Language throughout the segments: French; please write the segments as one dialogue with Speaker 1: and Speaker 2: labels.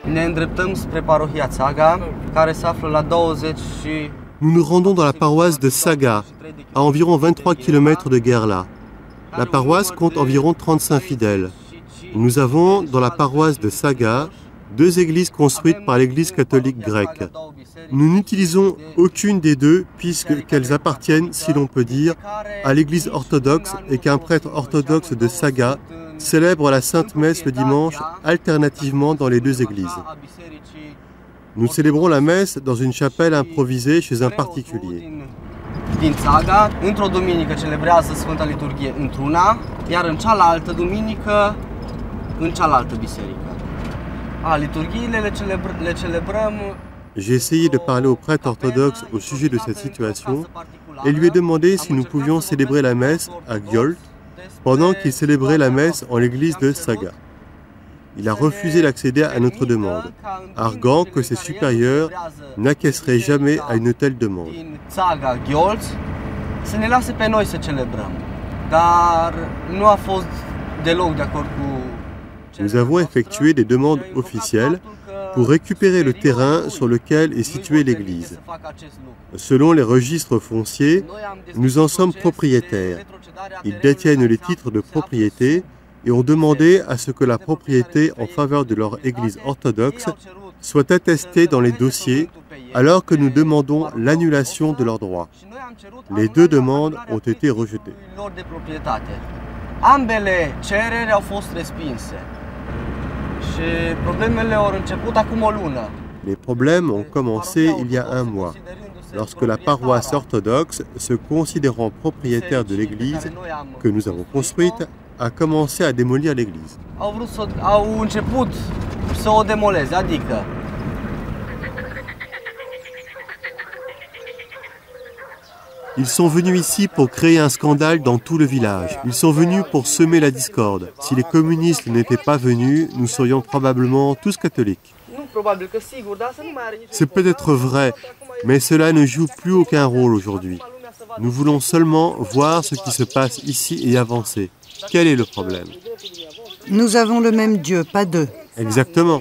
Speaker 1: Ne îndreptăm spre parohia Țaga, care se află la 20 și...
Speaker 2: Nous nous rendons dans la paroisse de Saga, à environ 23 km de Gerla. La paroisse compte environ 35 fidèles. Nous avons, dans la paroisse de Saga, 2 églises construites par l'Église catholique grecque. Nous n'utilisons aucune des deux puisqu'elles appartiennent, si l'on peut dire, à l'Église orthodoxe et qu'un prêtre orthodoxe de Saga célèbre la Sainte Messe le dimanche alternativement dans les 2 églises. Nous célébrons la messe dans une chapelle improvisée chez un particulier.
Speaker 1: Din Țaga, într-o duminică celebrează Sfânta Liturghie într-una, iar în cealaltă duminică în cealaltă biserică. Liturghiile le celebrăm.
Speaker 2: J'ai essayé de parler au prêtre orthodoxe au sujet de cette situation et lui ai demandé si nous pouvions célébrer la messe à Gyolt pendant qu'il célébrait la messe en l'église de Saga. Il a refusé d'accéder à notre demande, arguant que ses supérieurs n'acquiesceraient jamais à une telle demande. Nous avons effectué des demandes officielles pour récupérer le terrain sur lequel est située l'église. Selon les registres fonciers, nous en sommes propriétaires. Ils détiennent les titres de propriété et ont demandé à ce que la propriété en faveur de leur église orthodoxe soit attestée dans les dossiers alors que nous demandons l'annulation de leurs droits. Les 2 demandes ont été rejetées.
Speaker 1: Ambele cereri au fost respinse și problemele au început acum o lună.
Speaker 2: Les problèmes ont commencé il y a 1 mois, lorsque la paroisse orthodoxe, se considérant propriétaire de l'église que nous avons construite, a commencé à démolir l'église.
Speaker 1: Au început să o demoleze, adică
Speaker 2: Ils sont venus ici pour créer un scandale dans tout le village. Ils sont venus pour semer la discorde. Si les communistes n'étaient pas venus, nous serions probablement tous catholiques. C'est peut-être vrai, mais cela ne joue plus aucun rôle aujourd'hui. Nous voulons seulement voir ce qui se passe ici et avancer. Quel est le problème?
Speaker 3: Nous avons le même Dieu, pas 2.
Speaker 2: Exactement.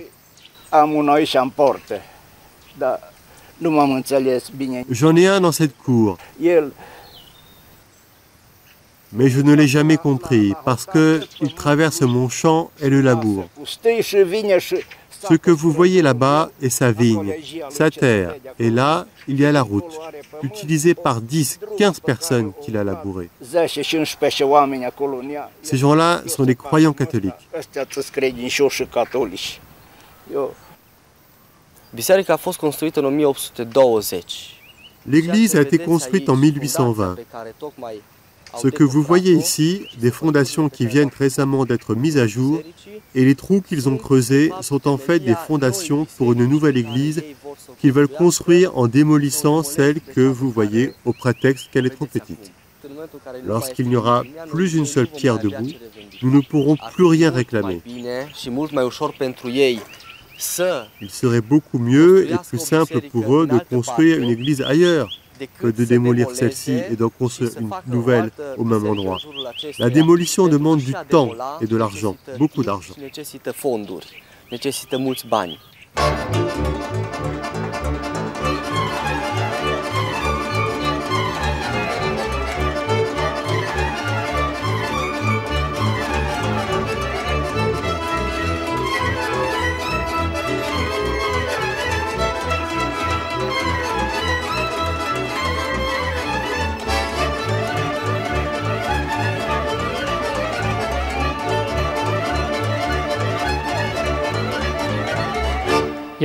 Speaker 2: J'en ai un dans cette cour, mais je ne l'ai jamais compris parce qu'il traverse mon champ et le laboure. Ce que vous voyez là-bas est sa vigne, sa terre, et là, il y a la route, utilisée par 10, 15 personnes qui l'a labourée. Ces gens-là sont des croyants catholiques.
Speaker 1: Biserica a fost construită în 1820.
Speaker 2: L'église a été construite en 1820. Ce que vous voyez ici, des fondations qui viennent récemment d'être mises à jour, et les trous qu'ils ont creusés sont en fait des fondations pour une nouvelle église qu'ils veulent construire en démolissant celle que vous voyez au prétexte qu'elle est trop petite. Lorsqu'il n'y aura plus une seule pierre debout, nous ne pourrons plus rien réclamer. Il serait beaucoup mieux et plus simple pour eux de construire une église ailleurs que de démolir celle-ci et d'en construire une nouvelle au même endroit. La démolition demande du temps et de l'argent, beaucoup d'argent.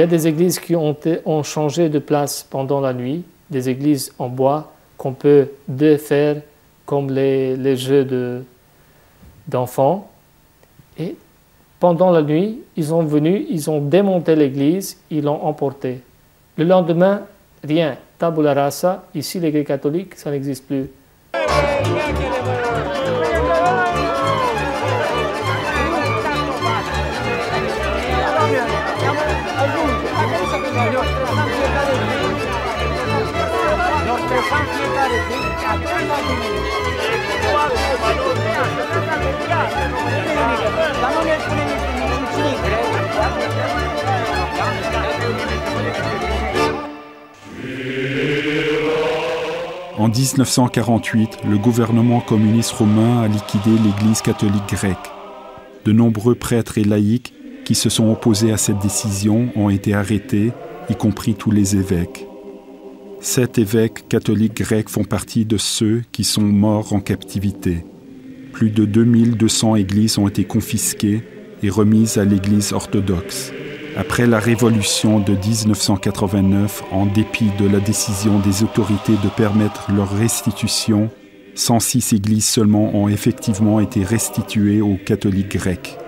Speaker 4: y a des églises qui ont changé de place pendant la nuit, des églises en bois qu'on peut défaire comme les jeux d'enfants. Et pendant la nuit, ils sont venus, ils ont démonté l'église, ils l'ont emportée. Le lendemain, rien, tabula rasa, ici l'église catholique, ça n'existe plus.
Speaker 5: En 1948, le gouvernement communiste roumain a liquidé l'Église catholique grecque. De nombreux prêtres et laïcs qui se sont opposés à cette décision ont été arrêtés, y compris tous les évêques. 7 évêques catholiques grecs font partie de ceux qui sont morts en captivité. Plus de 2200 églises ont été confisquées et remises à l'Église orthodoxe. Après la révolution de 1989, en dépit de la décision des autorités de permettre leur restitution, 106 églises seulement ont effectivement été restituées aux catholiques grecs.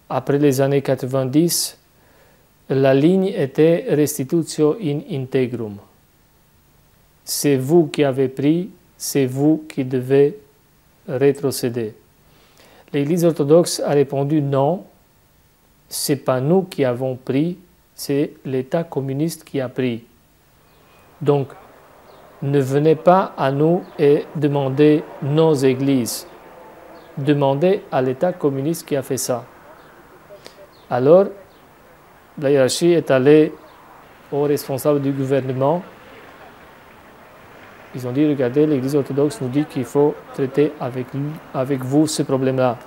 Speaker 4: Après les années 90, la ligne était restitutio in integrum. C'est vous qui avez pris, c'est vous qui devez rétrocéder. L'Église orthodoxe a répondu non, ce n'est pas nous qui avons pris, c'est l'État communiste qui a pris. Donc, ne venez pas à nous et demandez nos églises. Demandez à l'État communiste qui a fait ça. Alors, la hiérarchie est allée aux responsables du gouvernement. Ils ont dit, regardez, l'Église orthodoxe nous dit qu'il faut traiter avec vous ce problème-là.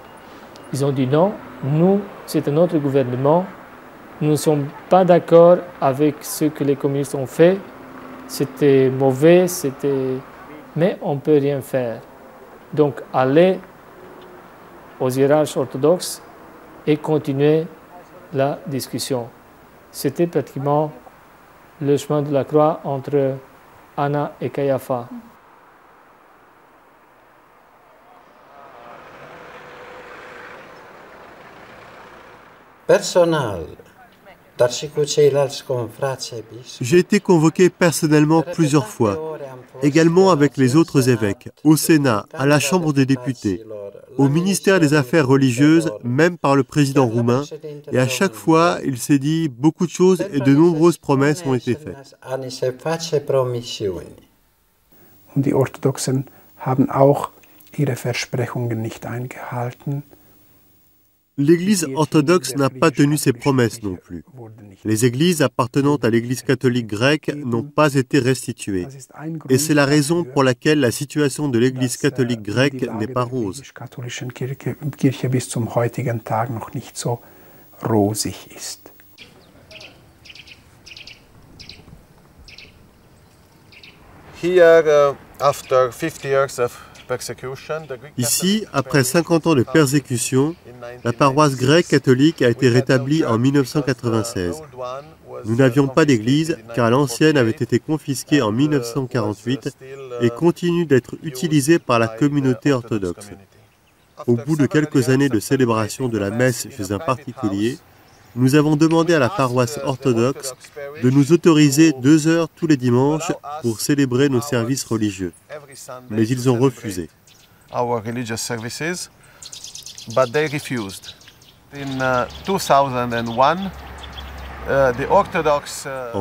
Speaker 4: Ils ont dit non, nous, c'est un autre gouvernement. Nous ne sommes pas d'accord avec ce que les communistes ont fait. C'était mauvais, mais on ne peut rien faire. Donc, allez aux hiérarches orthodoxes et continuez la discussion. C'était pratiquement le chemin de la croix entre Anna et Caiapha.
Speaker 2: J'ai été convoqué personnellement plusieurs fois, également avec les autres évêques, au Sénat, à la Chambre des députés, au ministère des Affaires religieuses, même par le président roumain, et à chaque fois, il s'est dit beaucoup de choses et de nombreuses promesses ont été faites.
Speaker 6: Und die Orthodoxen haben auch ihre Versprechungen nicht eingehalten.
Speaker 2: L'Église orthodoxe n'a pas tenu ses promesses non plus. Les églises appartenant à l'Église catholique grecque n'ont pas été restituées. Et c'est la raison pour laquelle la situation de l'Église catholique grecque n'est pas rose. Ici, après 50 ans de persécution, la paroisse grecque catholique a été rétablie en 1996. Nous n'avions pas d'église car l'ancienne avait été confisquée en 1948 et continue d'être utilisée par la communauté orthodoxe. Au bout de quelques années de célébration de la messe chez un particulier, nous avons demandé à la paroisse orthodoxe de nous autoriser 2 heures tous les dimanches pour célébrer nos services religieux. Mais ils ont refusé. En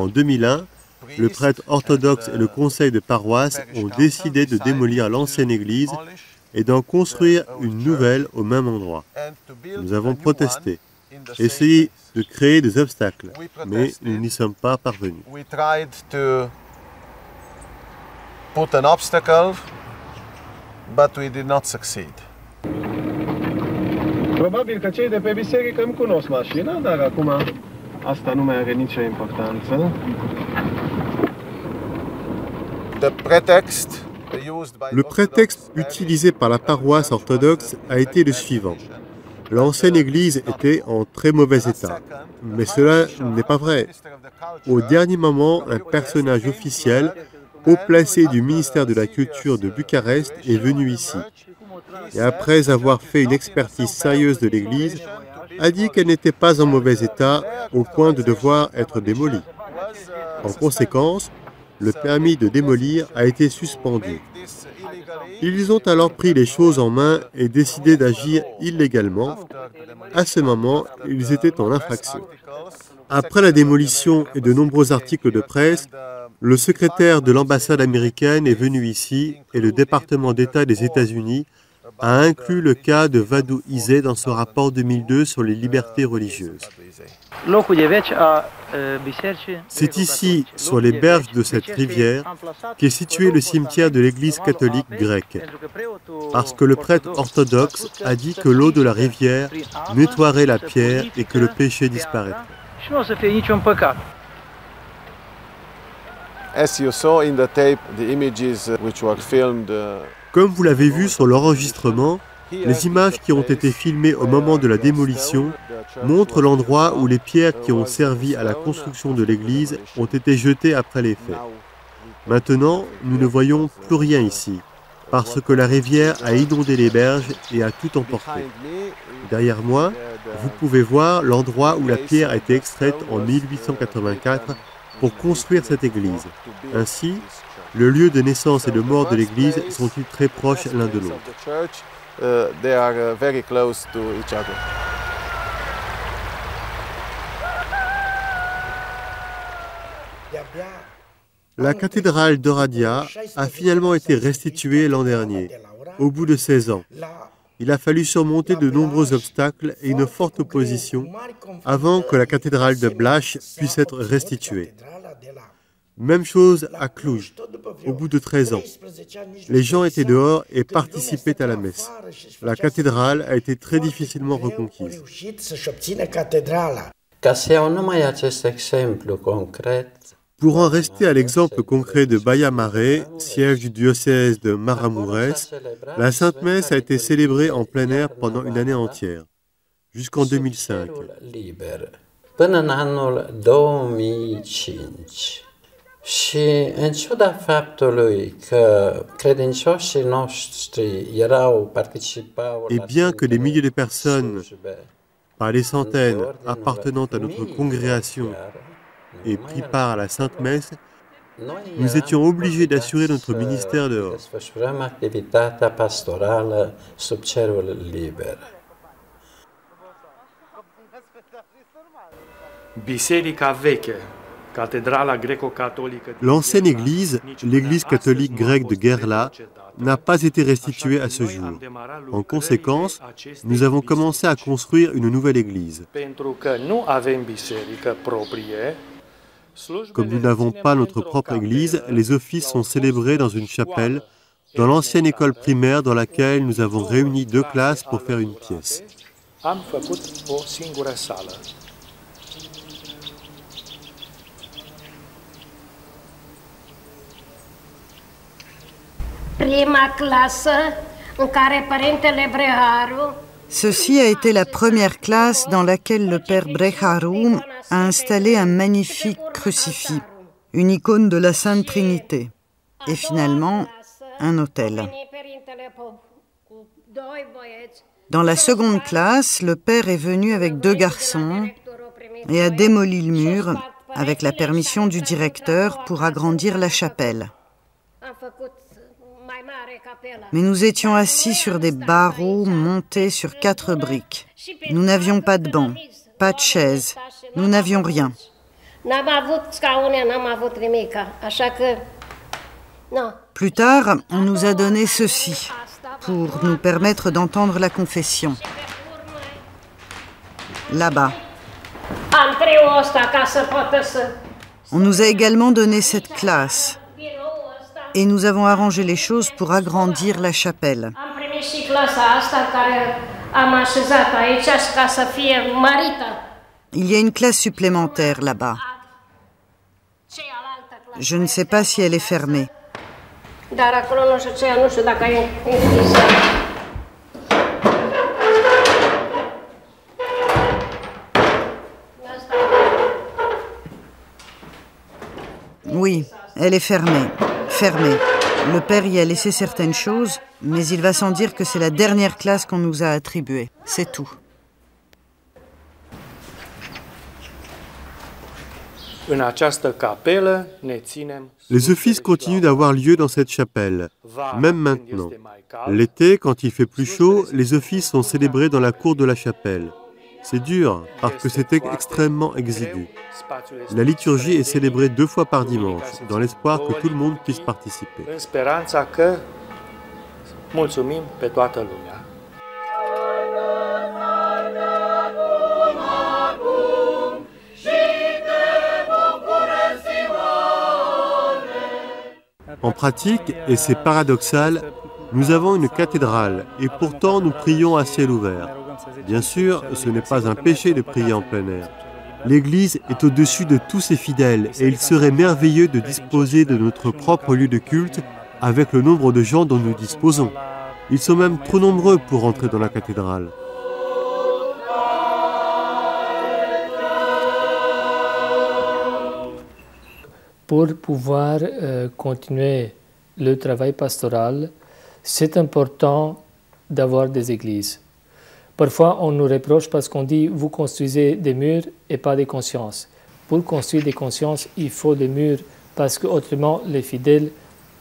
Speaker 2: 2001, le prêtre orthodoxe et le conseil de paroisse ont décidé de démolir l'ancienne église et d'en construire une nouvelle au même endroit. Nous avons protesté, essayé de créer des obstacles, mais nous n'y sommes pas parvenus.
Speaker 7: Probabil că cei de pe biserică îmi cunosc mașina, dar acum asta nu mai are nicio importanță.
Speaker 2: Le prétexte utilisé par la paroisse orthodoxe a été le suivant. L'ancienne église était en très mauvais état. Mais cela n'est pas vrai. Au dernier moment, un personnage officiel, haut placé du ministère de la Culture de Bucarest, est venu ici. Et après avoir fait une expertise sérieuse de l'église, a dit qu'elle n'était pas en mauvais état au point de devoir être démolie. En conséquence, le permis de démolir a été suspendu. Ils ont alors pris les choses en main et décidé d'agir illégalement. À ce moment, ils étaient en infraction. Après la démolition et de nombreux articles de presse, le secrétaire de l'ambassade américaine est venu ici et le département d'État des États-Unis a inclus le cas de Vadou Izé dans son rapport 2002 sur les libertés religieuses. C'est ici, sur les berges de cette rivière, qu'est situé le cimetière de l'église catholique grecque, parce que le prêtre orthodoxe a dit que l'eau de la rivière nettoierait la pierre et que le péché disparaîtrait.
Speaker 7: As you saw in the tape, the images which were filmed.
Speaker 2: Comme vous l'avez vu sur l'enregistrement, les images qui ont été filmées au moment de la démolition montrent l'endroit où les pierres qui ont servi à la construction de l'église ont été jetées après les faits. Maintenant, nous ne voyons plus rien ici, parce que la rivière a inondé les berges et a tout emporté. Derrière moi, vous pouvez voir l'endroit où la pierre a été extraite en 1884 pour construire cette église. Ainsi, le lieu de naissance et de mort de l'église sont-ils très proches l'un de l'autre. La cathédrale d'Oradea a finalement été restituée l'an dernier, au bout de 16 ans. Il a fallu surmonter de nombreux obstacles et une forte opposition avant que la cathédrale de Blaj puisse être restituée. Même chose à Cluj, au bout de 13 ans. Les gens étaient dehors et participaient à la messe. La cathédrale a été très difficilement reconquise. Pour en rester à l'exemple concret de Baia Mare, siège du diocèse de Maramureş, la Sainte Messe a été célébrée en plein air pendant une année entière, jusqu'en 2005.
Speaker 8: Și în ciuda faptului că credincioșii noștri participau.
Speaker 2: Et bien que des milliers de personnes, par les centaines, appartenant à notre congrégation, aient pris part à la Sainte Messe, nous étions obligés d'assurer notre ministère dehors.
Speaker 8: Activitatea pastorală sub cerul liber.
Speaker 4: Biserica veche.
Speaker 2: L'ancienne église, l'église catholique grecque de Gherla, n'a pas été restituée à ce jour. En conséquence, nous avons commencé à construire une nouvelle église. Comme nous n'avons pas notre propre église, les offices sont célébrés dans une chapelle, dans l'ancienne école primaire dans laquelle nous avons réuni 2 classes pour faire une pièce.
Speaker 3: Ceci a été la première classe dans laquelle le père Breharu a installé un magnifique crucifix, une icône de la Sainte Trinité, et finalement un autel. Dans la seconde classe, le père est venu avec 2 garçons et a démoli le mur avec la permission du directeur pour agrandir la chapelle. Mais nous étions assis sur des barreaux montés sur 4 briques. Nous n'avions pas de banc, pas de chaise, nous n'avions rien. Plus tard, on nous a donné ceci pour nous permettre d'entendre la confession. Là-bas. On nous a également donné cette classe. Et nous avons arrangé les choses pour agrandir la chapelle. Il y a une classe supplémentaire là-bas. Je ne sais pas si elle est fermée. Oui, elle est fermée. Fermée. Le père y a laissé certaines choses, mais il va sans dire que c'est la dernière classe qu'on nous a attribuée. C'est tout.
Speaker 2: Les offices continuent d'avoir lieu dans cette chapelle, même maintenant. L'été, quand il fait plus chaud, les offices sont célébrés dans la cour de la chapelle. C'est dur, parce que c'est extrêmement exigu. La liturgie est célébrée 2 fois par dimanche, dans l'espoir que tout le monde puisse participer. En pratique, et c'est paradoxal, nous avons une cathédrale et pourtant nous prions à ciel ouvert. Bien sûr, ce n'est pas un péché de prier en plein air. L'Église est au-dessus de tous ses fidèles et il serait merveilleux de disposer de notre propre lieu de culte avec le nombre de gens dont nous disposons. Ils sont même trop nombreux pour entrer dans la cathédrale.
Speaker 4: Pour pouvoir continuer le travail pastoral, c'est important d'avoir des églises. Parfois, on nous reproche parce qu'on dit « vous construisez des murs et pas des consciences ». Pour construire des consciences, il faut des murs parce qu'autrement, les fidèles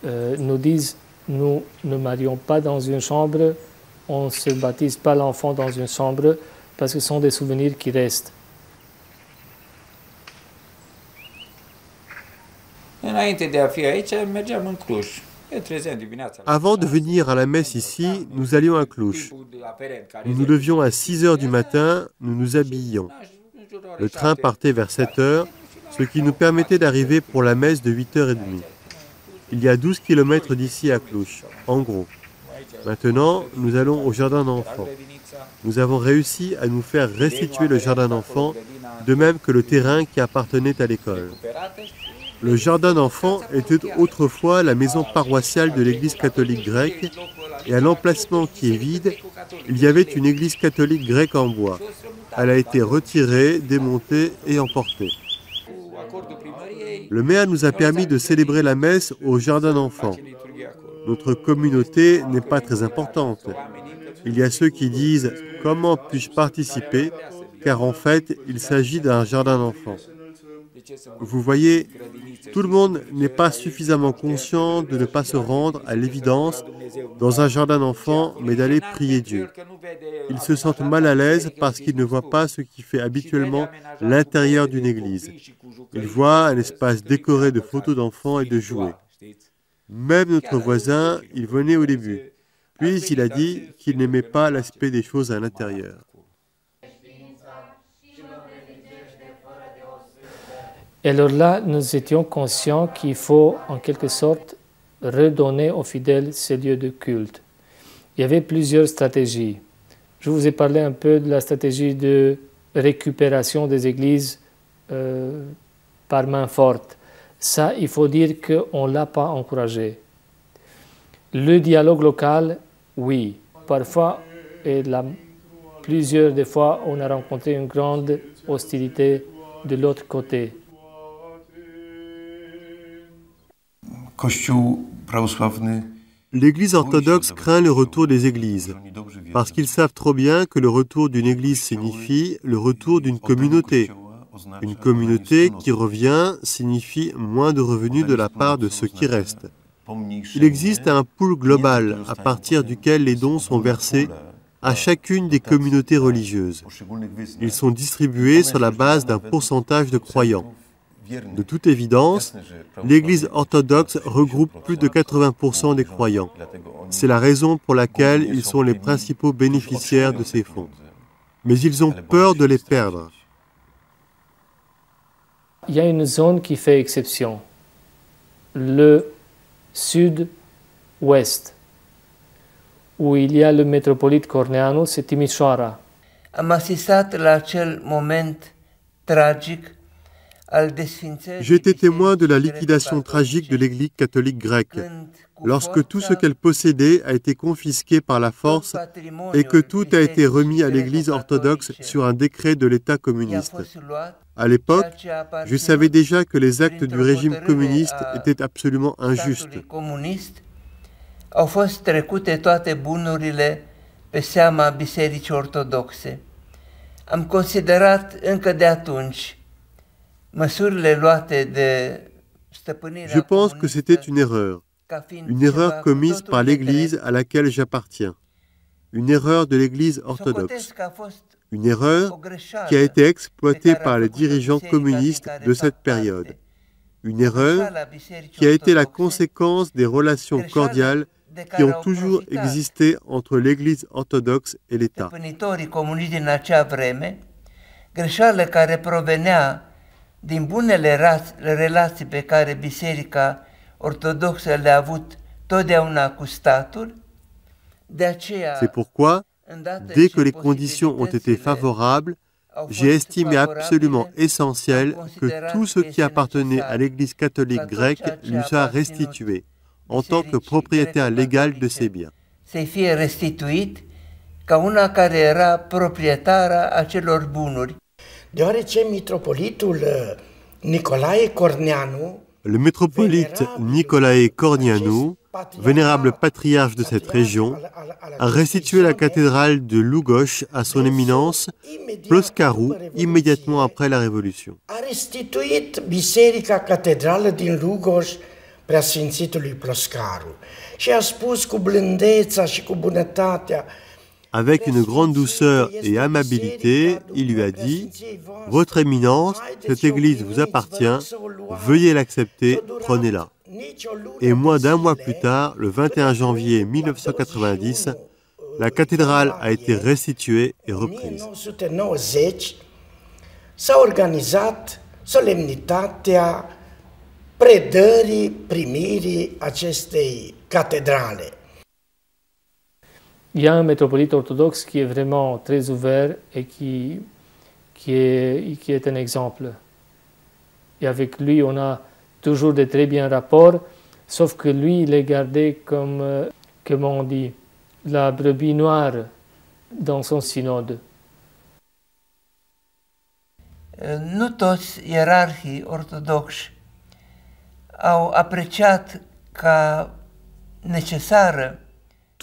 Speaker 4: nous disent « nous ne marions pas dans une chambre, on ne se baptise pas l'enfant dans une chambre parce que ce sont des souvenirs qui restent ».
Speaker 2: Avant de venir à la messe ici, nous allions à Cluj. Nous nous levions à 6 heures du matin, nous nous habillions. Le train partait vers 7 heures, ce qui nous permettait d'arriver pour la messe de 8h30. Il y a 12 km d'ici à Cluj, en gros. Maintenant, nous allons au jardin d'enfants. Nous avons réussi à nous faire restituer le jardin d'enfants, de même que le terrain qui appartenait à l'école. Le jardin d'enfants était autrefois la maison paroissiale de l'église catholique grecque et à l'emplacement qui est vide, il y avait une église catholique grecque en bois. Elle a été retirée, démontée et emportée. Le maire nous a permis de célébrer la messe au jardin d'enfants. Notre communauté n'est pas très importante. Il y a ceux qui disent « Comment puis-je participer ?» car en fait, il s'agit d'un jardin d'enfants. Vous voyez, tout le monde n'est pas suffisamment conscient de ne pas se rendre à l'évidence dans un jardin d'enfants, mais d'aller prier Dieu. Ils se sentent mal à l'aise parce qu'ils ne voient pas ce qui fait habituellement l'intérieur d'une église. Ils voient un espace décoré de photos d'enfants et de jouets. Même notre voisin, il venait au début. Puis il a dit qu'il n'aimait pas l'aspect des choses à l'intérieur.
Speaker 4: Et alors là, nous étions conscients qu'il faut, en quelque sorte, redonner aux fidèles ces lieux de culte. Il y avait plusieurs stratégies. Je vous ai parlé un peu de la stratégie de récupération des églises par main forte. Ça, il faut dire qu'on ne l'a pas encouragé. Le dialogue local, oui. Parfois, et plusieurs des fois, on a rencontré une grande hostilité de l'autre côté.
Speaker 2: L'Église orthodoxe craint le retour des églises, parce qu'ils savent trop bien que le retour d'une église signifie le retour d'une communauté. Une communauté qui revient signifie moins de revenus de la part de ceux qui restent. Il existe un pool global à partir duquel les dons sont versés à chacune des communautés religieuses. Ils sont distribués sur la base d'un pourcentage de croyants. De toute évidence, l'Église orthodoxe regroupe plus de 80% des croyants. C'est la raison pour laquelle ils sont les principaux bénéficiaires de ces fonds. Mais ils ont peur de les perdre.
Speaker 4: Il y a une zone qui fait exception. Le sud-ouest, où il y a le métropolite Corneanu, c'est Timișoara.
Speaker 9: Am asistat la acel moment tragic
Speaker 2: J'ai été témoin de la liquidation tragique de l'Église catholique grecque, lorsque tout ce qu'elle possédait a été confisqué par la force et que tout a été remis à l'Église orthodoxe sur un décret de l'État communiste. À l'époque, je savais déjà que les actes du régime communiste étaient absolument injustes.
Speaker 9: Au fost trecute toate bunurile pe seama Bisericii Ortodoxe. Am considerat încă de atunci măsurile luate de stăpânirea
Speaker 2: Je pense que c'était une erreur commise par l'Église à laquelle j'appartiens, une erreur de l'Église orthodoxe, une erreur qui a été exploitée par les dirigeants communistes de cette période, une erreur qui a été la conséquence des relations cordiales qui ont toujours existé entre l'Église orthodoxe et l'État.
Speaker 9: Greșeală care provenea din bunele relații pe care Biserica Ortodoxă le-a avut totdeauna cu statul.
Speaker 2: C'est pourquoi, dès que les conditions ont été favorables, j'ai estimé absolument essentiel que tout ce qui appartenait à l'Église catholique grecque lui soit restitué, en tant que propriétaire légal de ses biens.
Speaker 9: Să-i fie restituit ca una care era proprietară a celor bunuri.
Speaker 10: Deoarece mitropolitul Nicolae Corneanu,
Speaker 2: le métropolite Nicolae Corneanu, vénérable patriarche de cette région, a restitué la cathédrale de Lugoj à son éminence, Ploscaru, immédiatement après la Révolution.
Speaker 10: A restituit biserica catedrală din Lugoj Preasfințitului Ploscaru și a spus cu blândețea și cu bunătatea.
Speaker 2: Avec une grande douceur et amabilité, il lui a dit « Votre Éminence, cette église vous appartient, veuillez l'accepter, prenez-la. » Et moins d'un mois plus tard, le 21 janvier 1990, la cathédrale a été restituée et reprise.
Speaker 10: En 1990 s-a organizat solemnitatea predării, primirii acestei catedrale.
Speaker 4: Il y a un métropolite orthodoxe qui est vraiment très ouvert et qui est un exemple. Et avec lui, on a toujours de très bons rapports, sauf que lui, il est gardé comme, comment on dit, la brebis noire dans son synode.
Speaker 9: Nu toți ierarhii ortodoxi au apreciat ca necesară.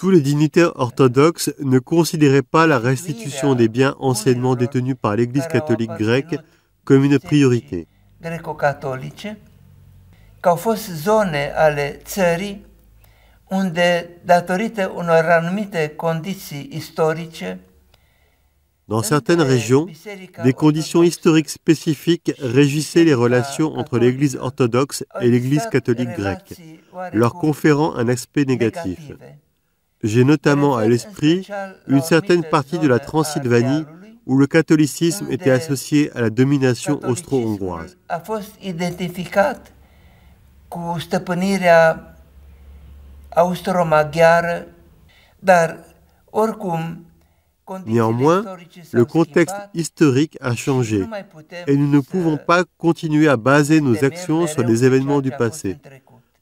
Speaker 2: Tous les dignitaires orthodoxes ne considéraient pas la restitution des biens anciennement détenus par l'Église catholique grecque comme une priorité.
Speaker 9: Că au fost zone ale țării unde, datorită unor anumite condiții istorice,
Speaker 2: dans certaines régions, des conditions historiques spécifiques régissaient les relations entre l'Église orthodoxe et l'Église catholique grecque, leur conférant un aspect négatif. J'ai notamment à l'esprit une certaine partie de la Transylvanie où le catholicisme était associé à la domination austro-hongroise. Néanmoins, le contexte historique a changé et nous ne pouvons pas continuer à baser nos actions sur les événements du passé.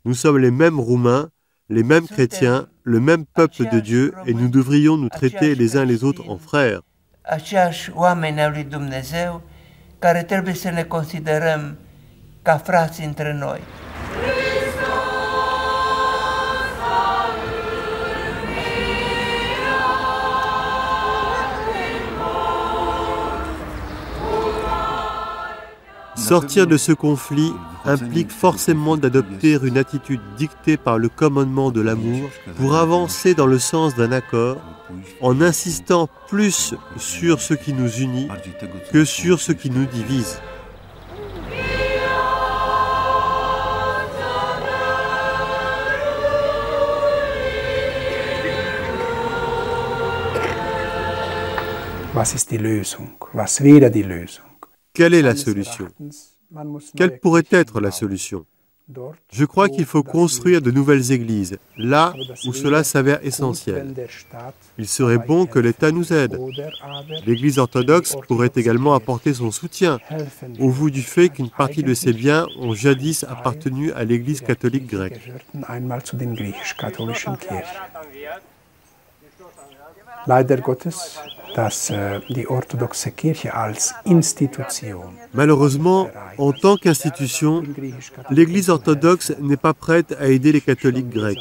Speaker 2: Nous sommes les mêmes Roumains, les mêmes chrétiens, le même peuple de Dieu et nous devrions nous traiter les uns les autres en frères.
Speaker 9: Aceiași oameni ai lui Dumnezeu care trebuie să ne considerăm ca frați între noi.
Speaker 2: Sortir de ce conflit implique forcément d'adopter une attitude dictée par le commandement de l'amour pour avancer dans le sens d'un accord en insistant plus sur ce qui nous unit que sur ce qui nous divise.
Speaker 6: Was ist die Lösung? Was wäre die Lösung?
Speaker 2: Quelle est la solution? Quelle pourrait être la solution? Je crois qu'il faut construire de nouvelles églises, là où cela s'avère essentiel. Il serait bon que l'État nous aide. L'Église orthodoxe pourrait également apporter son soutien, au vu du fait qu'une partie de ses biens ont jadis appartenu à l'Église catholique grecque. Malheureusement, en tant qu'institution, l'Église orthodoxe n'est pas prête à aider les catholiques grecs.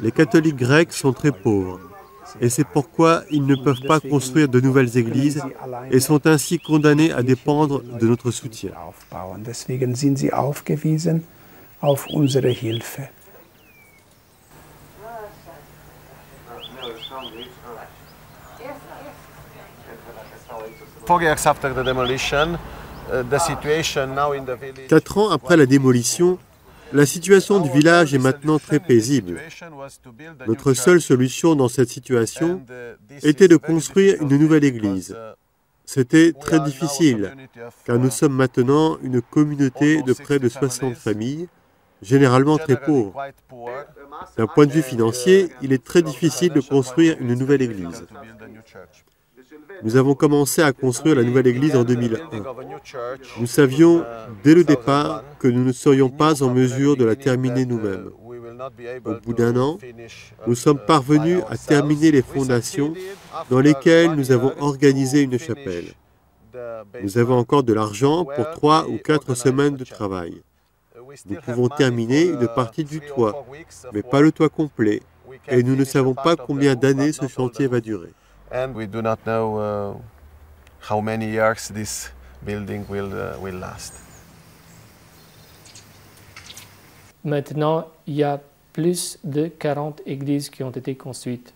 Speaker 2: Les catholiques grecs sont très pauvres, et c'est pourquoi ils ne peuvent pas construire de nouvelles églises et sont ainsi condamnés à dépendre de notre soutien. Quatre ans après la démolition, la situation du village est maintenant très paisible. Notre seule solution dans cette situation était de construire une nouvelle église. C'était très difficile, car nous sommes maintenant une communauté de près de 60 familles, généralement très pauvres. D'un point de vue financier, il est très difficile de construire une nouvelle église. Nous avons commencé à construire la nouvelle église en 2001. Nous savions dès le départ que nous ne serions pas en mesure de la terminer nous-mêmes. Au bout d'un an, nous sommes parvenus à terminer les fondations dans lesquelles nous avons organisé une chapelle. Nous avons encore de l'argent pour 3 ou 4 semaines de travail. Nous pouvons terminer une partie du toit, mais pas le toit complet, et nous ne savons pas combien d'années ce chantier va durer.
Speaker 7: And we do not know how many years this building will last.
Speaker 4: Maintenant, il y a plus de 40 églises qui ont été construites.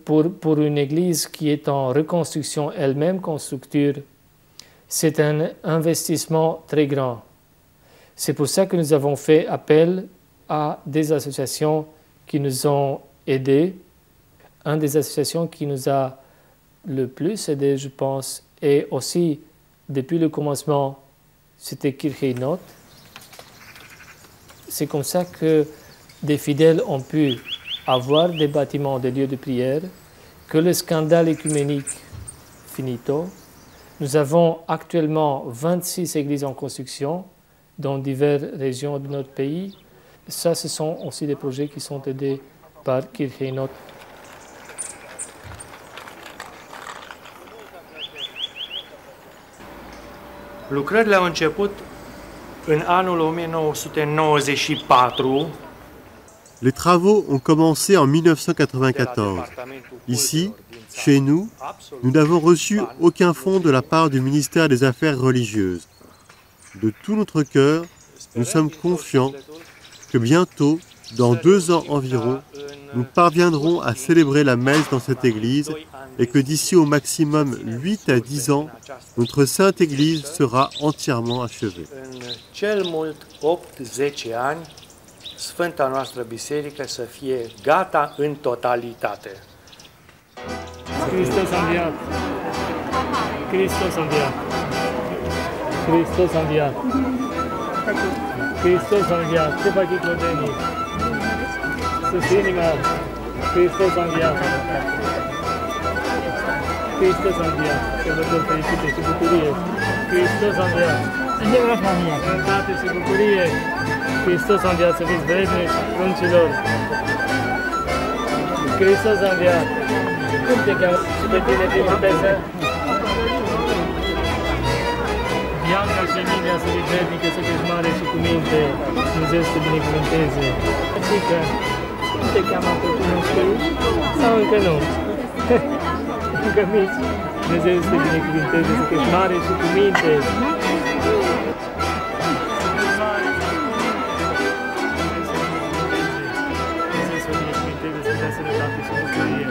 Speaker 4: Pour une église qui est en reconstruction elle-même comme structure, c'est un investissement très grand. C'est pour ça que nous avons fait appel à des associations qui nous ont aidés. Une des associations qui nous a le plus aidé, je pense, et aussi depuis le commencement, c'était Kircheinot. C'est comme ça que des fidèles ont pu avoir des bâtiments, des lieux de prière, que le scandale écuménique finito. Nous avons actuellement 26 églises en construction dans diverses régions de notre pays. Ça, ce sont aussi des projets qui sont aidés par Kircheinot.
Speaker 10: Lucrările au început în anul 1994.
Speaker 2: Les travaux ont commencé en 1994. Ici, chez nous, nous n'avons reçu aucun fonds de la part du ministère des Affaires religieuses. De tout notre cœur, nous sommes confiants que bientôt, dans 2 ans environ, nous parviendrons à célébrer la messe dans cette église et que d'ici au maximum 8 à 10 ans, notre sainte église sera entièrement achevée.
Speaker 10: Cel mult 8-10 ani, Sfânta noastră biserică să fie gata în totalitate.
Speaker 4: Hristos a înviat! Hristos a înviat! Hristos a înviat! Hristos a înviat! Ce faci clodenii? Sus inima! Hristos a înviat! Hristos a înviat! Sărbători fericite și bucurie! Hristos a înviat! Sănătate și bucurie! Hristos a înviat, să fiți vrednici, pruncilor! Hristos a înviat! Cum te cheamă și pe tine, Timotese? Bianca și Emilia să fiți vrednică, să fiți mare și cu minte, Dumnezeu să te binecuvânteze. Adică, cum te cheamă pe tine, știi? Sau încă nu? Încă mici, Dumnezeu să te binecuvânteze, să fii mare și cu minte. Sănătate și bucurie.